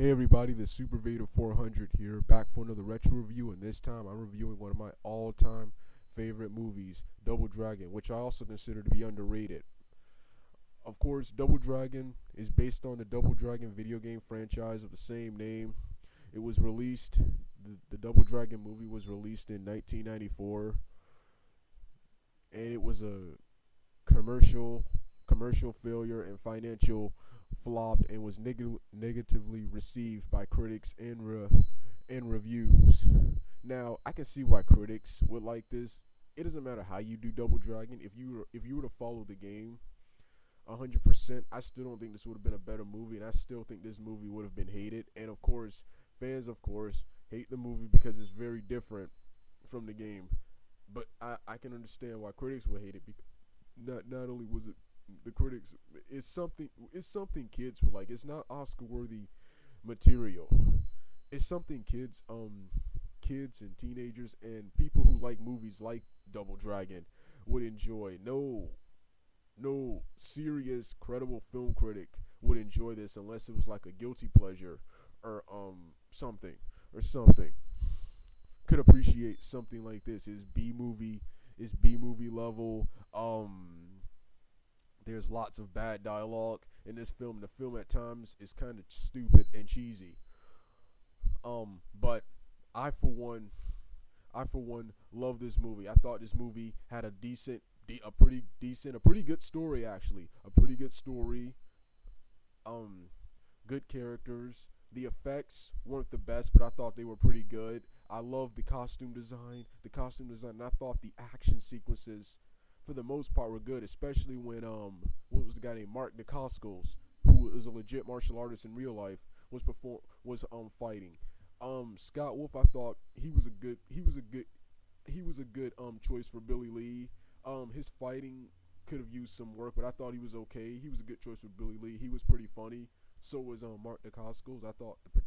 Hey everybody, the Super Vader 400 here, back for another retro review, and this time I'm reviewing one of my all-time favorite movies, Double Dragon, which I also consider to be underrated. Of course, Double Dragon is based on the Double Dragon video game franchise of the same name. It was released, the Double Dragon movie was released in 1994, and it was a commercial commercial failure and financial flopped and was negatively received by critics and reviews. Now, I can see why critics would like this. It doesn't matter how you do Double Dragon. If you were to follow the game 100%, I still don't think this would have been a better movie, and I still think this movie would have been hated. And of course, fans hate the movie because it's very different from the game. But I can understand why critics would hate it because not only was it the critics, it's something kids would like. It's not Oscar worthy material. It's something kids and teenagers and people who like movies like Double Dragon would enjoy. No serious credible film critic would enjoy this unless it was like a guilty pleasure or something or something could appreciate something like this. Is B movie level. There's lots of bad dialogue in this film. The film at times is kind of stupid and cheesy. But I for one, I for one love this movie. I thought this movie had a pretty good story actually. A pretty good story. Good characters. The effects weren't the best, but I thought they were pretty good. I loved the costume design. And I thought the action sequences for the most part were good, especially when what was the guy named Mark Dacascos, who is a legit martial artist in real life, was fighting. Scott Wolf, I thought he was a good choice for Billy Lee. His fighting could have used some work, but I thought he was okay. He was a good choice for Billy Lee. He was pretty funny. So was Mark Dacascos. I thought the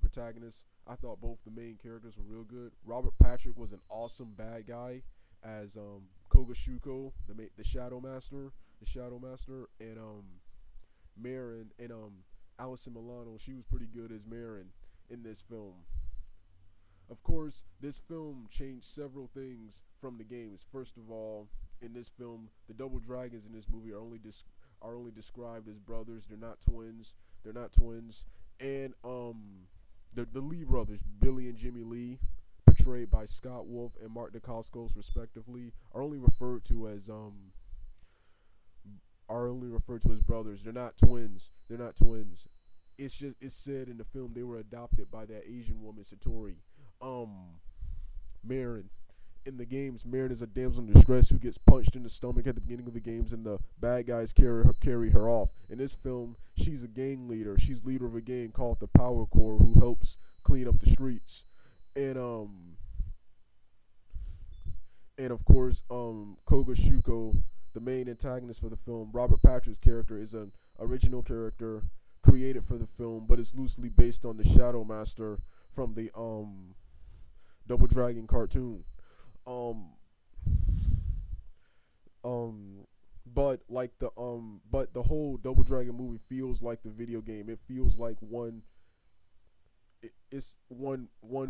protagonist. I thought both the main characters were real good. Robert Patrick was an awesome bad guy as Koga Shuko, the Shadow Master, and Marin and Allison Milano. She was pretty good as Marin in this film. Of course, this film changed several things from the games. First of all, in this film, the Double Dragons in this movie are only described as brothers. They're not twins. And the Lee brothers, Billy and Jimmy Lee, portrayed by Scott Wolf and Mark Dacascos respectively, are only referred to as brothers. They're not twins. It's said in the film they were adopted by that Asian woman Satori. Marin. In the games, Marin is a damsel in distress who gets punched in the stomach at the beginning of the games, and the bad guys carry her off. In this film, she's a gang leader. She's leader of a gang called the Power Corps, who helps clean up the streets. And of course, Koga Shuko, the main antagonist for the film. Robert Patrick's character is an original character created for the film, but it's loosely based on the Shadow Master from the Double Dragon cartoon. But the whole Double Dragon movie feels like the video game. It feels like it's one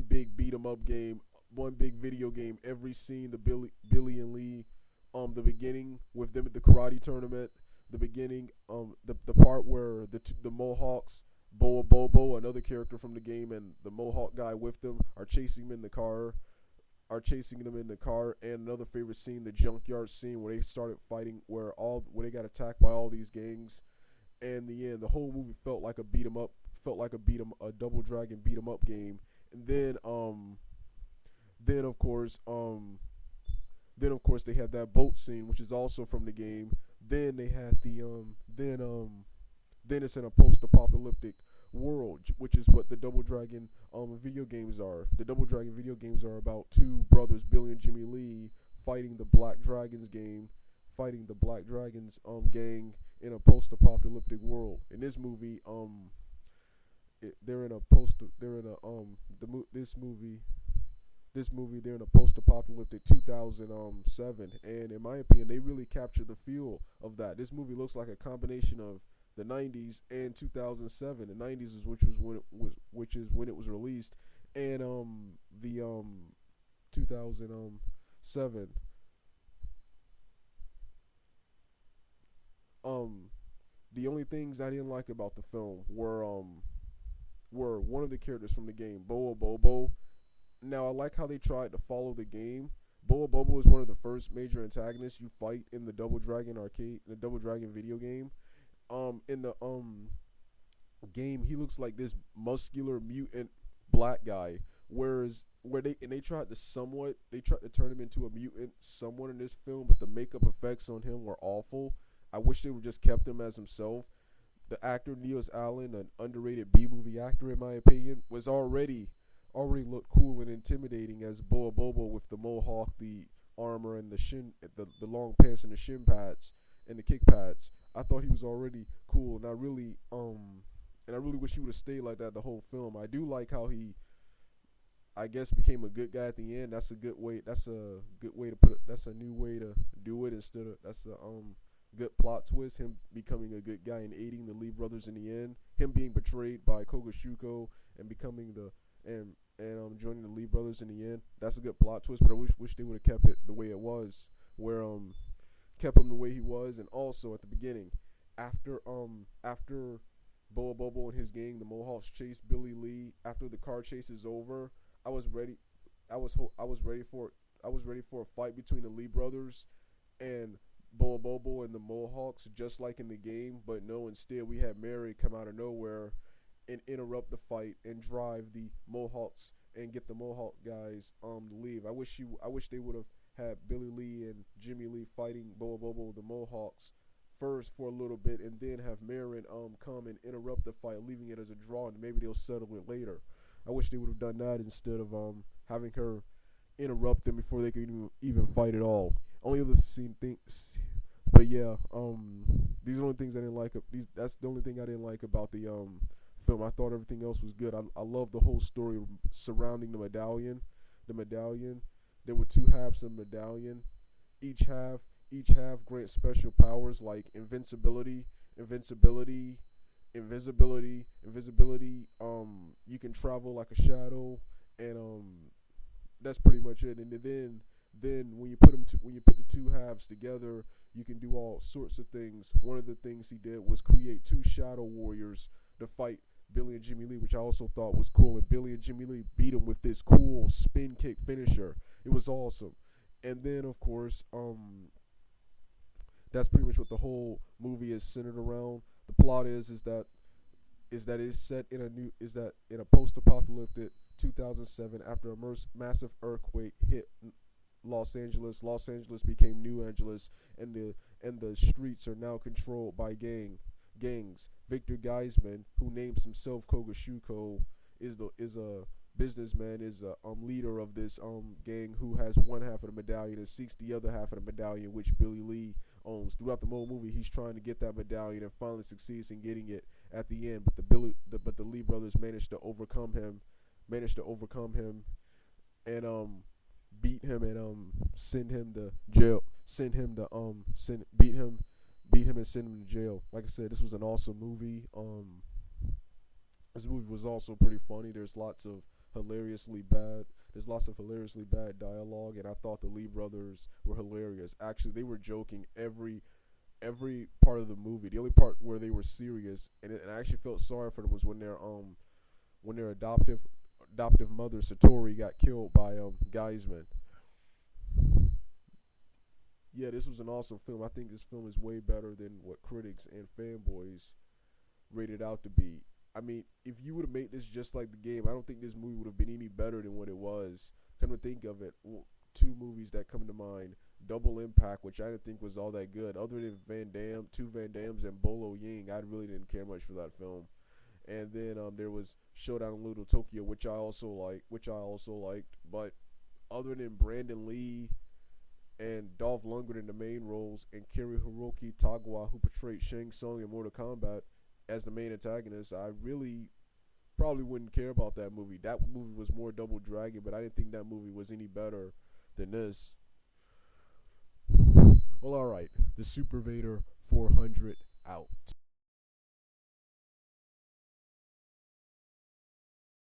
big beat 'em up game, one big video game. Every scene, the Billy and Lee, the beginning with them at the karate tournament, the beginning, the part where the Mohawks, Boa Bobo, another character from the game, and the Mohawk guy with them are chasing them in the car. And another favorite scene, the junkyard scene where they started fighting, where they got attacked by all these gangs. And the end, the whole movie felt like a Double Dragon beat 'em up game. And then of course they had that boat scene, which is also from the game. Then they had then it's in a post-apocalyptic world, which is what the Double Dragon video games are. The Double Dragon video games are about two brothers, Billy and Jimmy Lee, fighting the Black Dragons gang in a post-apocalyptic world. In this movie, they're in a post-apocalyptic 2007, and in my opinion, they really capture the feel of that. This movie looks like a combination of the 90s and 2007. The 90s is which is when it was released, and the 2007. Um, the only things I didn't like about the film were one of the characters from the game, Boa Bobo. Now I like how they tried to follow the game. Boa Bobo is one of the first major antagonists you fight in the Double Dragon the Double Dragon video game. In the game, he looks like this muscular mutant black guy. Whereas they tried to turn him into a mutant somewhat in this film, but the makeup effects on him were awful. I wish they would just kept him as himself. The actor Niels Allen, an underrated B movie actor in my opinion, was already looked cool and intimidating as Boa Bobo with the mohawk, the armor, and the long pants and the shin pads and the kick pads. I thought he was already cool, and I really wish he would have stayed like that the whole film. I do like how he, I guess, became a good guy at the end. That's a good way. That's a good way to put it. That's a new way to do it instead of that's a good plot twist. Him becoming a good guy and aiding the Lee brothers in the end. Him being betrayed by Kogashuko and becoming the and joining the Lee brothers in the end. That's a good plot twist. But I wish they would have kept it the way it was, where kept him the way he was, and also at the beginning, after Boa Bobo and his gang, the Mohawks, chase Billy Lee. After the car chase is over, I was ready. I was ready for a fight between the Lee brothers and Boa Bobo and the Mohawks, just like in the game. But no, instead we had Mary come out of nowhere and interrupt the fight and drive the Mohawks and get the Mohawk guys to leave. I wish they would have had Billy Lee and Jimmy Lee fighting Boa Bobo with the Mohawks first for a little bit, and then have Marin come and interrupt the fight, leaving it as a draw, and maybe they'll settle it later. I wish they would have done that instead of having her interrupt them before they could even fight at all. Only other scene things, but yeah, these are the only things I didn't like. That's the only thing I didn't like about the film. I thought everything else was good. I love the whole story surrounding the medallion. The medallion. There were two halves of the medallion. Each half grants special powers like invisibility. You can travel like a shadow, and that's pretty much it. And then when you put the two halves together, you can do all sorts of things. One of the things he did was create two shadow warriors to fight Billy and Jimmy Lee, which I also thought was cool. And Billy and Jimmy Lee beat him with this cool spin kick finisher. It was awesome. And then of course, that's pretty much what the whole movie is centered around. The plot is that it's set in a post-apocalyptic 2007 after a massive earthquake hit Los Angeles. Los Angeles became New Angeles, and the streets are now controlled by gangs. Victor Geisman, who names himself Kogashuko, is a businessman, is a leader of this gang who has one half of the medallion and seeks the other half of the medallion, which Billy Lee owns. Throughout the whole movie, he's trying to get that medallion and finally succeeds in getting it at the end. But the Lee brothers managed to overcome him, and beat him and send him to jail. Beat him and send him to jail. Like I said, this was an awesome movie. This movie was also pretty funny. There's lots of hilariously bad dialogue, and I thought the Lee brothers were hilarious. Actually, they were joking every part of the movie. The only part where they were serious, and I actually felt sorry for them, was when their adoptive mother Satori got killed by Geisman. Yeah, this was an awesome film. I think this film is way better than what critics and fanboys rated out to be. I mean, if you would have made this just like the game, I don't think this movie would have been any better than what it was. Come to think of it, two movies that come to mind: Double Impact, which I didn't think was all that good, other than two Van Dams, and Bolo Ying. I really didn't care much for that film. And then there was Showdown in Little Tokyo, which I also liked. But other than Brandon Lee and Dolph Lundgren in the main roles, and Kari Hiroki Tagawa, who portrayed Shang Tsung in Mortal Kombat as the main antagonist, I really probably wouldn't care about that movie. That movie was more Double Dragon, but I didn't think that movie was any better than this. Well, alright. The Super Vader 400 out.